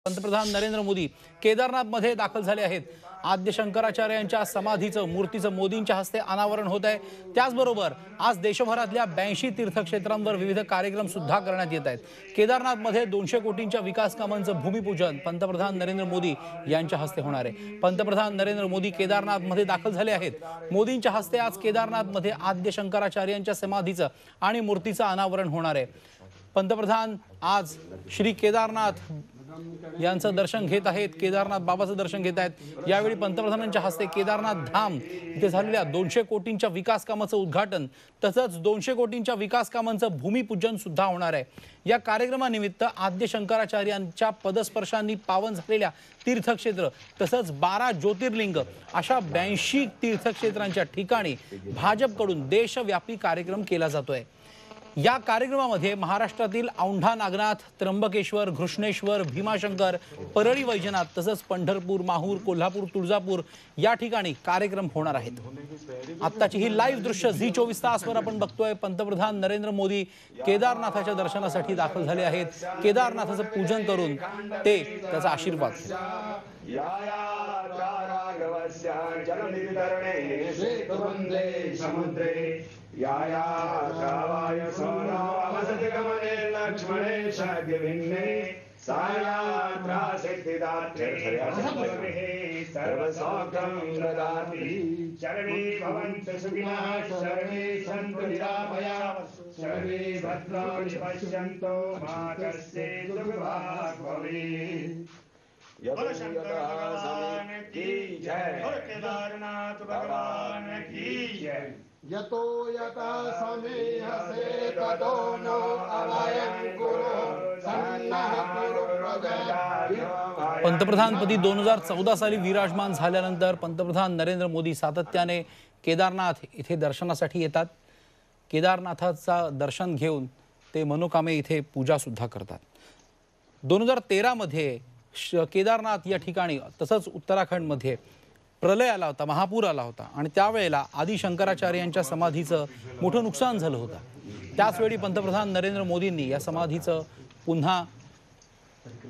पंतप्रधान नरेंद्र मोदी केदारनाथमध्ये दाखल झाले आहेत। आद्य शंकराचार्यांच्या समाधीचं मूर्तीचं मोदींच्या हस्ते अनावरण होत आहे। त्याचबरोबर आज देशभरातल्या 82 तीर्थक्षेत्रांवर विविध कार्यक्रम सुद्धा करण्यात येत आहेत। केदारनाथमध्ये 200 कोटींच्या विकास कामांचं भूमिपूजन पंतप्रधान नरेंद्र मोदी यांच्या हस्ते होणार आहे। पंतप्रधान नरेंद्र मोदी केदारनाथमध्ये दाखल झाले आहेत। मोदींच्या हस्ते आज केदारनाथमध्ये आद्य शंकराचार्यांच्या समाधीचं आणि मूर्तीचं अनावरण होणार आहे। पंतप्रधान आज श्री केदारनाथ यांचं दर्शन घेत आहेत, केदारनाथ बाबाचं दर्शन घेत आहेत। यावेळी पंतप्रधानांच्या हस्ते केदारनाथ धाम इथे झालेल्या 200 कोटींच्या विकास कामाचं उद्घाटन तसंच 200 कोटींच्या विकास कामांचं भूमिपूजन सुद्धा होणार आहे। या कार्यक्रमानिमित्त आद्य शंकराचार्यांच्या पदस्पर्शांनी पावन झालेल्या तीर्थक्षेत्र तसंच 12 ज्योतिर्लिंग अशा 82 तीर्थक्षेत्रांच्या ठिकाणी भाजपकडून देशव्यापी कार्यक्रम केला जातोय। या कार्यक्रमामध्ये महाराष्ट्रातील औंढा नागनाथ, त्र्यंबकेश्वर, घृष्णेश्वर, भीमाशंकर, परळी वैजनाथ तसंच पंढरपूर, माहूर, कोल्हापूर, तुळजापूर या ठिकाणी कार्यक्रम होणार आहेत। आत्ताची ही लाईव्ह दृश्य झी 24 तासवर आपण बघतोय। पंतप्रधान नरेंद्र मोदी केदारनाथाच्या दर्शनासाठी दाखल झाले आहेत। केदारनाथाचं पूजन करून ते त्याचा आशीर्वाद याया श्रावाय सोनो अवसतिगमने लक्ष्मणे शाग्यविन्ने साया त्रासिद्धिदात्रे सर्वसौख्यं ददाति शरणे भवन्तु सुखिनः शरणे सन्तु निरामयाः शरणे भद्राणि पश्यन्तु मा कश्चित् दुर्भाग् भवेत्। बोलो शंकर भगवान की जय, बोलो केदारनाथ भगवान की जय। यतो यथा समेहसे ततो नो अवयं कुरु सन्नः कुरु प्रजा। पंतप्रधानपदी 2014 साली विराजमान झाल्यानंतर पंतप्रधान नरेंद्र मोदी सातत्याने केदारनाथ इथे दर्शनासाठी येतात। केदारनाथाचा दर्शन घेऊन ते मनोकामे इथे पूजा सुद्धा करतात। 2013 मध्ये केदारनाथ या ठिकाणी तसंच उत्तराखंडमध्ये प्रलय आला होता, महापूर आला होता आणि त्यावेळेला आदि शंकराचार्यांच्या समाधीचं मोठं नुकसान झालं होतं। त्याचवेळी पंतप्रधान नरेंद्र मोदींनी या समाधीचं पुन्हा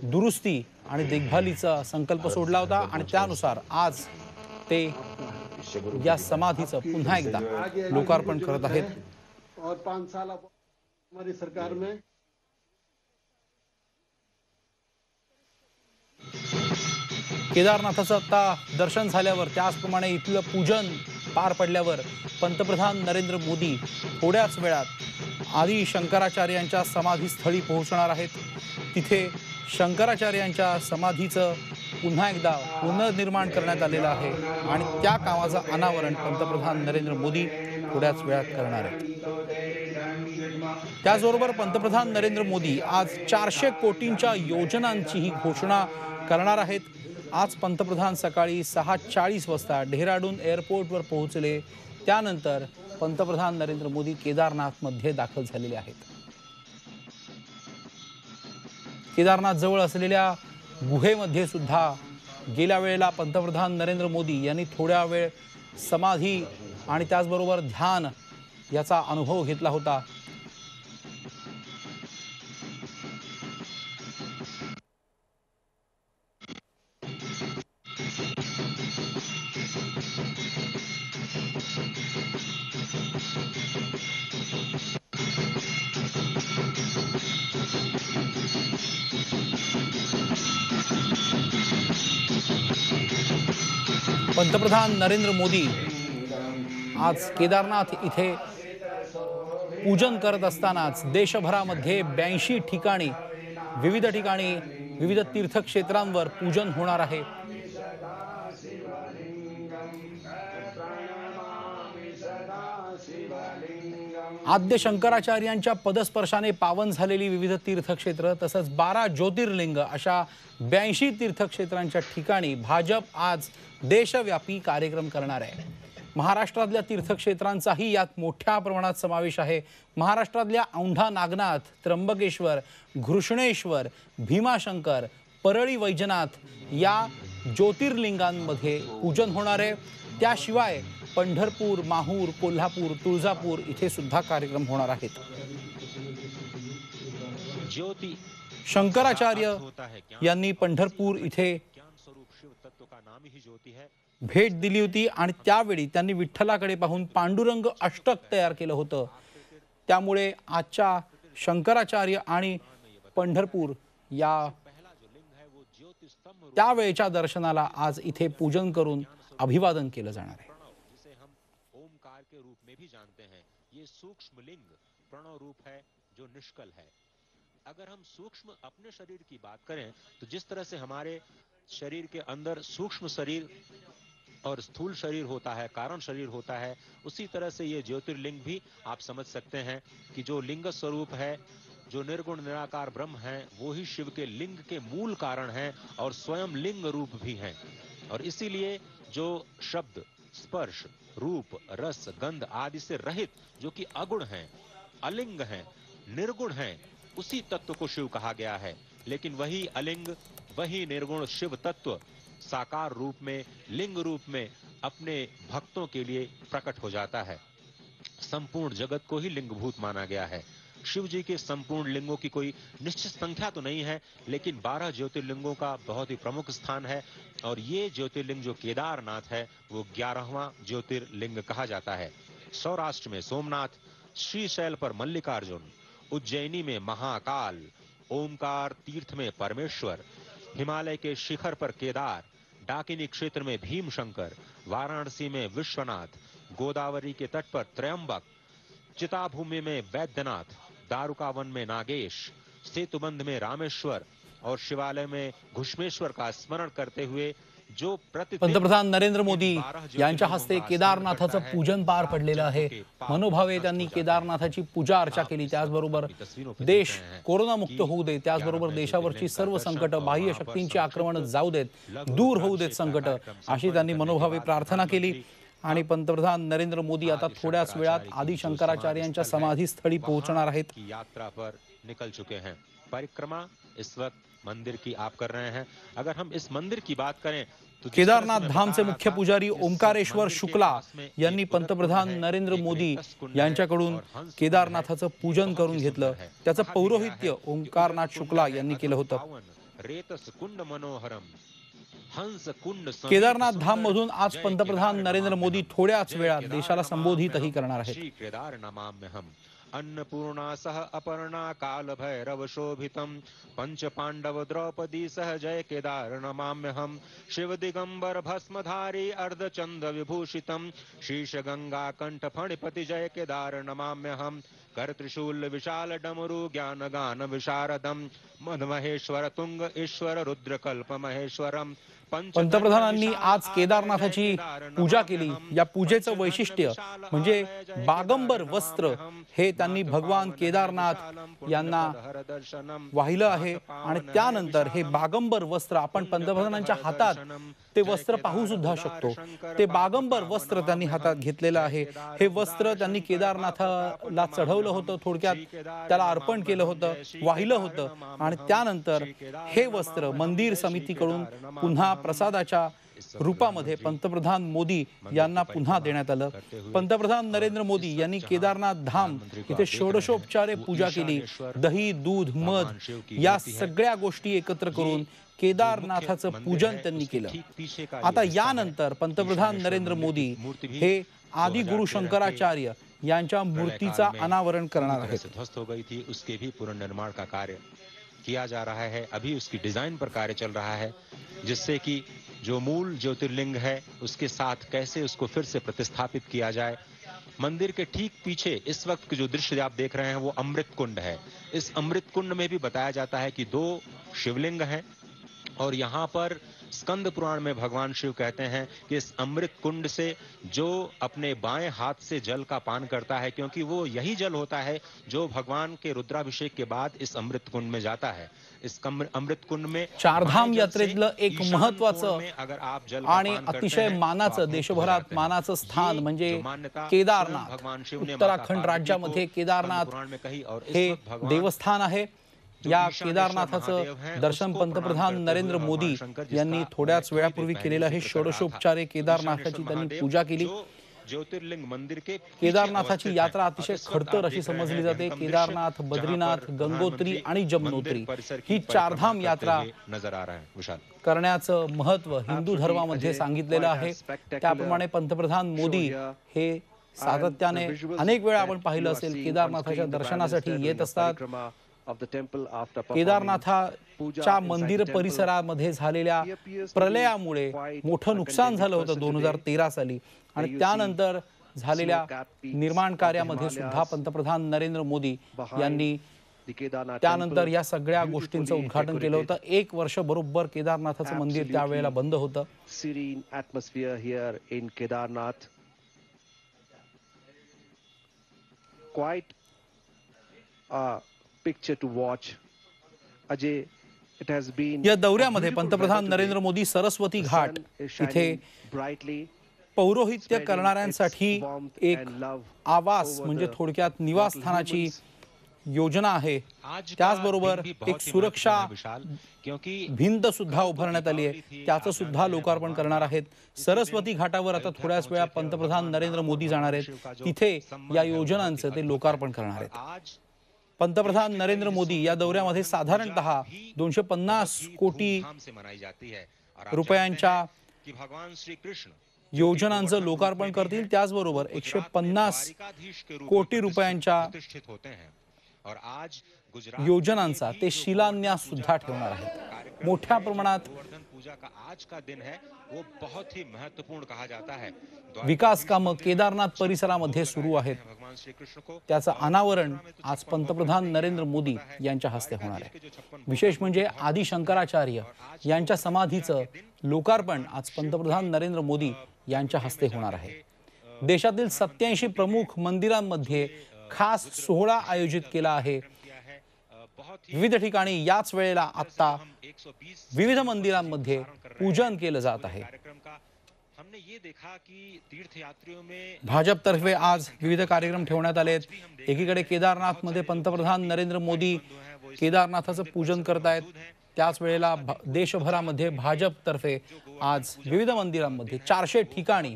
दुरुस्ती आणि देखभालीचा संकल्प सोडला होता आणि त्यानुसार आज ते या समाधीचं पुन्हा एकदा लोकार्पण करत आहेत। और 5 साल हमारी सरकार में केदारनाथाचं आता दर्शन झाल्यावर त्याचप्रमाणे इथलं पूजन पार पडल्यावर पंतप्रधान नरेंद्र मोदी थोड्याच वेळात आदि शंकराचार्यांच्या समाधीस्थळी पोहोचणार आहेत। तिथे शंकराचार्यांच्या समाधीचं पुन्हा एकदा पुनर्निर्माण करण्यात आलेलं आहे आणि त्या कामाचं अनावरण पंतप्रधान नरेंद्र मोदी थोड्याच वेळात करणार आहेत। त्याचबरोबर पंतप्रधान नरेंद्र मोदी आज 400 कोटींच्या योजनांचीही घोषणा करणार आहेत। आज पंतप्रधान सकाळी 6:40 वाजता डेहराडून एअरपोर्टवर पोहोचले। त्यानंतर पंतप्रधान नरेंद्र मोदी केदारनाथमध्ये दाखल झालेले आहेत। केदारनाथ जवळ असलेल्या गुहेमध्ये सुद्धा गेल्या वेळेला पंतप्रधान नरेंद्र मोदी यांनी थोड्या वेळ समाधी आणि त्याचबरोबर ध्यान याचा अनुभव घेतला होता। पंतप्रधान नरेंद्र मोदी आज केदारनाथ इथे पूजन करत असतानाच देशभरामध्ये 82 ठिकाणी विविध तीर्थक्षेत्रांवर पूजन होणार आहे। आद्य शंकराचार्यांच्या पदस्पर्शाने पावन झालेली विविध तीर्थक्षेत्र तसंच 12 ज्योतिर्लिंग अशा 82 तीर्थक्षेत्रांच्या ठिकाणी भाजप आज देशव्यापी कार्यक्रम करणार आहे। महाराष्ट्रातल्या तीर्थक्षेत्रांचाही यात मोठ्या प्रमाणात समावेश आहे। महाराष्ट्रातल्या औंढा नागनाथ, त्र्यंबकेश्वर, घृष्णेश्वर, भीमाशंकर, परळी वैजनाथ या ज्योतिर्लिंगांमध्ये पूजन होणार आहे। त्याशिवाय पंढरपूर, माहूर, कोल्हापूर, तुळजापूर इथे सुद्धा कार्यक्रम होणार आहेत। ज्योति शंकराचार्य यांनी पंढरपूर इथे भेट दिली होती आणि त्यावेळी त्यांनी विठ्ठलाकडे पाहून पांडुरंग अष्टक तयार केलं होतं। त्यामुळे आजच्या शंकराचार्य आणि पंढरपूर या त्यावेळच्या दर्शनाला आज इथे पूजन करून अभिवादन केलं जाणार आहे। जिसे हम ओमकार के रूप में भी जानते हैं, ये सूक्ष्म लिंग प्रणव रूप है जो निष्कल है। अगर हम सूक्ष्म अपने शरीर की बात करें तो जिस तरह से हमारे शरीर के अंदर सूक्ष्म शरीर और स्थूल शरीर होता है, कारण शरीर होता है, उसी तरह से ये ज्योतिर्लिंग भी आप समझ सकते हैं कि जो लिंग स्वरूप है, जो निर्गुण निराकार ब्रह्म है, वो ही शिव के लिंग के मूल कारण है और स्वयं लिंग रूप भी हैं। और इसीलिए जो शब्द, स्पर्श, रूप, रस, गंध आदि से रहित जो कि अगुण हैं, अलिंग हैं, निर्गुण हैं, उसी तत्व को शिव कहा गया है। लेकिन वही अलिंग, वही निर्गुण शिव तत्व साकार रूप में, लिंग रूप में अपने भक्तों के लिए प्रकट हो जाता है। संपूर्ण जगत को ही लिंगभूत माना गया है। शिव जी के संपूर्ण लिंगों की कोई निश्चित संख्या तो नहीं है, लेकिन 12 ज्योतिर्लिंगों का बहुत ही प्रमुख स्थान है। और ये ज्योतिर्लिंग जो केदारनाथ है वो 11वां ज्योतिर्लिंग कहा जाता है। सौराष्ट्र में सोमनाथ, श्रीशैल पर मल्लिकार्जुन, उज्जैनी में महाकाल, ओमकार तीर्थ में परमेश्वर, हिमालय के शिखर पर केदार, डाकिनी क्षेत्र में भीमशंकर, वाराणसी में विश्वनाथ, गोदावरी के तट पर त्रयंबक, चिताभूमि में वैद्यनाथ, दारुकावन में नागेश, सेतुबंध में रामेश्वर और शिवालय में घुष्मेश्वर का स्मरण करते हुए जो पंतप्रधान नरेंद्र मोदी यांच्या हस्ते केदारनाथाचं पूजन पार पडलेलं आहे। मनोभावे त्यांनी केदारनाथाची पूजा अर्चा केली। त्याचबरोबर देश कोरोनामुक्त होऊ दे, त्याचबरोबर देशावरची सर्व संकट, बाह्य शक्तींची आक्रमण जाऊ देत, दूर होऊ देत संकट, अशी त्यांनी मनोभावे प्रार्थना केली। आणि पंतप्रधान नरेंद्र मोदी आता थोड्याच वेळात आदि शंकराचार्यांच्या समाधीस्थळी पोहोचणार आहेत। यात्रा पर निकल चुके हैं। परिक्रमा इस वक्त मंदिर की आप कर रहे हैं। अगर हम इस मंदिर की बात करें तो केदारनाथ धामचे मुख्य पुजारी ओंकारेश्वर शुक्ला यांनी पंतप्रधान नरेंद्र मोदी यांच्याकडून केदारनाथाचं पूजन करून घेतलं। त्याचं पौरोहित्य ओंकारनाथ शुक्ला यांनी केलं होतं। रेतस कुंड मनोहरम हंस कुंड केदारनाथ धाम मधून आज पंतप्रधान नरेंद्र मोदी थोड्याच वेळात देशाला संबोधितही करणार आहेत। श्री केदार नमाम्यहम अन्नपूर्णा सह अपर्णा काल भैरव शोभितम पंच पांडव द्रौपदी सह जय केदार नमाम्यहम शिव दिगंबर भस्मधारी अर्धचंद विभूषितम शीश गंगा कंठ फणिपति जय केदार नमाम्यहम कर त्रिशूल विशाल डमरू ज्ञान गान विशारदम मद महेश्वर तुंग ईश्वर रुद्र कल्प महेश्वरम। पंतप्रधानांनी आज केदारनाथाची पूजा केली। या पूजेचं वैशिष्ट्य म्हणजे बागंबर वस्त्र हे त्यांनी भगवान केदारनाथ यांना वाहिलं आहे आणि त्यानंतर हे बागंबर वस्त्र आपण पंतप्रधानांच्या हातात ते वस्त्र पाहू सुद्धा शकतो। ते बागंबर वस्त्र त्यांनी हातात घेतलेलं आहे। हे वस्त्र त्यांनी केदारनाथाला चढवलं होतं, थोडक्यात त्याला अर्पण केलं होतं, वाहिलं होतं आणि त्यानंतर हे वस्त्र मंदिर समितीकडून पुन्हा प्रसादाच्या रूपामध्ये पंतप्रधान मोदी यांना पुन्हा देण्यात आलं। पंतप्रधान नरेंद्र मोदी यांनी केदारनाथ धाम इथे षोडशोपचारे पूजा केली। दही, दूध, मध या सगळ्या गोष्टी एकत्र करून केदारनाथाचं पूजन त्यांनी केलं। आता यानंतर पंतप्रधान नरेंद्र मोदी हे आदि गुरु शंकराचार्य यांच्या मूर्तीचा अनावरण करणार आहेत। ध्वस्त हो गई थी, उसके भी पुनर्निर्माण का कार्य किया जा रहा है। अभी उसकी डिजाइन पर कार्य चल रहा है, जिससे कि जो मूल ज्योतिर्लिंग है उसके साथ कैसे उसको फिर से प्रतिस्थापित किया जाए। मंदिर के ठीक पीछे इस वक्त जो दृश्य आप देख रहे हैं वो अमृत कुंड है। इस अमृत कुंड में भी बताया जाता है कि 2 शिवलिंग हैं और यहाँ पर स्कंद पुराण में भगवान शिव कहते हैं कि इस अमृत कुंड से जो अपने बाएं हाथ से जल का पान करता है, क्योंकि वो यही जल होता है जो भगवान के रुद्राभिषेक के बाद इस अमृत कुंड में जाता है। इस अमृत कुंड में चारधाम यात्रेतलं एक महत्त्वाचं आणि अतिशय मानाचं, देशभरात मानाचं स्थान म्हणजे केदारनाथ। उत्तराखंड राज्यामध्ये केदारनाथ हे देवस्थान आहे। या केदारनाथाचं दर्शन पंतप्रधान नरेंद्र मोदी यांनी थोड्याच वेळापूर्वी केलेलं आहे। षोडशोपचारे केदारनाथाची त्यांनी पूजा केली। ज्योतिर्लिंग मंदिर के केदारनाथाची यात्रा अतिशय खडतर अशी समजली जाते। केदारनाथ, बद्रीनाथ, गंगोत्री आणि जमुनोत्री ही चारधाम यात्रा नजर आ रहा है विशाल करण्याचं महत्त्व हिंदू धर्मामध्ये सांगितलेलं आहे। त्याप्रमाणे पंतप्रधान मोदी हे सातत्याने अनेक वेळा आपण पाहिलं असेल केदारनाथाच्या दर्शनासाठी येत असतात। केदारनाथाच्या मंदिर परिसरामध्ये झालेल्या प्रलयामुळे मोठं नुकसान झालं होतं 2013 साली आणि त्यानंतर झालेल्या निर्माण कार्यामध्ये सुद्धा पंतप्रधान नरेंद्र मोदी यांनी त्यानंतर या सगळ्या गोष्टींचं उद्घाटन केलं होतं। 1 वर्ष बरोबर केदारनाथाचं मंदिर त्यावेळेला बंद होतं। serene atmosphere here in Kedarnath. Quite a picture to watch. Ajay, it has been या दौऱ्यामध्ये पंतप्रधान नरेंद्र मोदी सरस्वती घाट इथे brightly पौरोहित्य करणाऱ्यांसाठी एक आवास म्हणजे थोडक्यात निवासस्थानाची योजना आहे। त्याचबरोबर एक सुरक्षा भिंत सुद्धा उभारण्यात आली आहे, त्याचं सुद्धा लोकार्पण करणार आहेत। सरस्वती घाटावर आता थोड्याच वेळा पंतप्रधान नरेंद्र मोदी जाणार आहेत, तिथे या योजनांचं ते लोकार्पण करणार आहेत। पंतप्रधान नरेंद्र मोदी या दौऱ्यामध्ये साधारणतः 250 कोटी रुपयांच्या योजनांचं लोकार्पण करतील। त्याचबरोबर 150 कोटी रुपयांच्या योजनांचा ते शिलान्यास सुद्धा ठेवणार आहेत। मोठ्या प्रमाणात आज का दिन है वो बहुत ही महत्वपूर्ण कहा जाता है। विकास कामं केदारनाथ परिसरामध्ये सुरू आहेत, त्याचं अनावरण आज पंतप्रधान नरेंद्र मोदी यांच्या हस्ते होणार आहे। विशेष म्हणजे आदि शंकराचार्य यांच्या समाधीचं लोकार्पण आज पंतप्रधान नरेंद्र मोदी यांच्या हस्ते होणार आहे। देशातील 87 प्रमुख मंदिरांमध्ये खास सोहळा आयोजित केला आहे। विविध ठिकाणी याच वेळेला आता विविध मंदिरांमध्ये पूजन केलं जात आहे। भाजपतर्फे आज विविध कार्यक्रम ठेवण्यात आले आहेत। एकीकडे केदारनाथमध्ये पंतप्रधान नरेंद्र मोदी केदारनाथाचं पूजन करतायत, त्याच वेळेला देशभरामध्ये भाजपतर्फे आज विविध मंदिरांमध्ये 400 ठिकाणी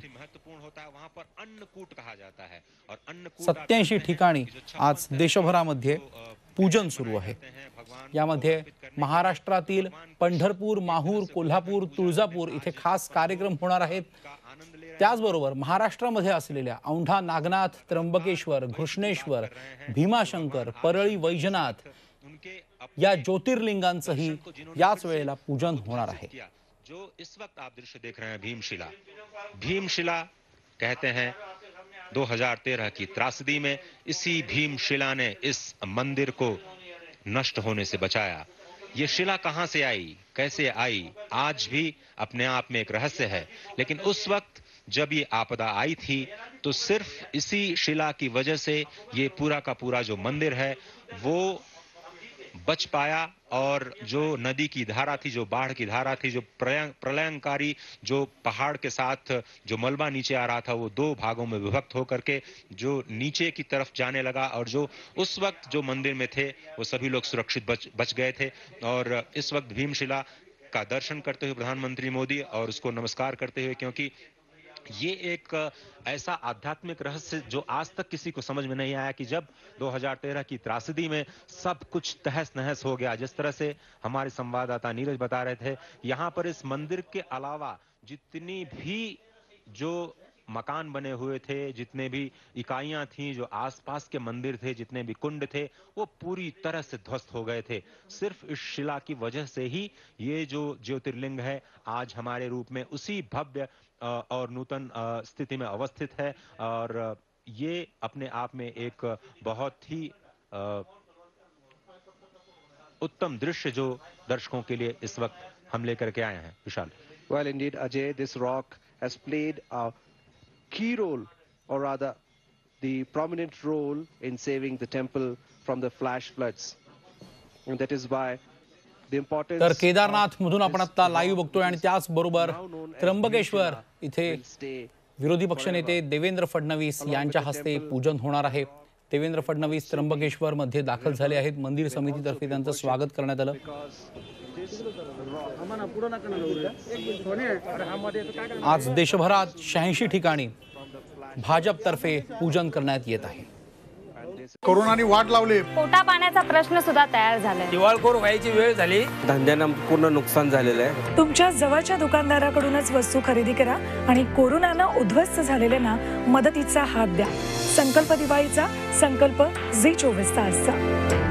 87 ठिकाणी आज देशभरामध्ये पूजन सुरू आहे। यामध्ये महाराष्ट्रातील पंढरपूर, माहूर, कोल्हापूर, तुळजापूर इथे खास कार्यक्रम होणार आहेत। त्याचबरोबर महाराष्ट्रामध्ये असलेल्या औंढा नागनाथ, त्र्यंबकेश्वर, घृष्णेश्वर, भीमाशंकर, परळी वैजनाथ या ज्योतिर्लिंगांचंही याच वेळेला पूजन होणार आहे। जो इस वक्त आप दृश्य देख रहे हैं भीमशिला, भीमशिला कहते हैं 2013 की त्रासदी में इसी भीमशिला ने इस मंदिर को नष्ट होने से बचाया। ये शिला कहां से आई, कैसे आई, आज भी अपने आप में एक रहस्य है। लेकिन उस वक्त जब ये आपदा आई थी तो सिर्फ इसी शिला की वजह से ये पूरा का पूरा जो मंदिर है वो बच पाया और जो नदी की धारा थी, जो बाढ़ की धारा थी, जो प्रलयंकारी जो पहाड़ के साथ जो मलबा नीचे आ रहा था वो 2 भागों में विभक्त होकर के जो नीचे की तरफ जाने लगा और जो उस वक्त जो मंदिर में थे वो सभी लोग सुरक्षित बच गए थे। और इस वक्त भीमशिला का दर्शन करते हुए प्रधानमंत्री मोदी और उसको नमस्कार करते हुए, क्योंकि ये एक ऐसा आध्यात्मिक रहस्य जो आज तक किसी को समझ में नहीं आया कि जब 2013 की त्रासदी में सब कुछ तहस नहस हो गया, जिस तरह से हमारे संवाददाता नीरज बता रहे थे, यहाँ पर इस मंदिर के अलावा जितनी भी जो मकान बने हुए थे, जितने भी इकाइयां थीं, जो आसपास के मंदिर थे, जितने भी कुंड थे, वो पूरी तरह से ध्वस्त हो गए थे। सिर्फ इस शिला की वजह से ही ये जो ज्योतिर्लिंग है आज हमारे रूप में उसी भव्य और नूतन स्थिति में अवस्थित है। और ये अपने आप में एक बहुत ही उत्तम दृश्य जो दर्शकों के लिए इस वक्त हम लेकर के आए हैं। विशाल। Well, indeed, Ajay, this rock has played a key role, or rather, the prominent role in saving the temple from the flash floods, and that is why. तर केदारनाथ मधून आपण आता लाईव्ह बघतोय आणि त्याचबरोबर त्र्यंबकेश्वर इथे विरोधी पक्षनेते देवेंद्र फडणवीस यांच्या हस्ते पूजन होणार आहे। देवेंद्र फडणवीस त्र्यंबकेश्वर मध्ये दाखल झाले आहेत। मंदिर समितीतर्फे त्यांचं स्वागत करण्यात आलं। आज देशभरात 86 ठिकाणी भाजपतर्फे पूजन करण्यात येत आहे. कोरोनाने वाट लावली. पोटा पाण्याचा प्रश्न सुद्धा तयार झालाय. दिवाळखोर व्हायची वेळ झाली. धंद्यांना पूर्ण नुकसान झालेलं आहे. तुमच्या जवळच्या दुकानदाराकडूनच वस्तू खरेदी करा आणि कोरोनानं उद्ध्वस्त झालेल्यांना मदतीचा हात द्या. संकल्प दिवाळीचा, संकल्प झी 24 तासचा.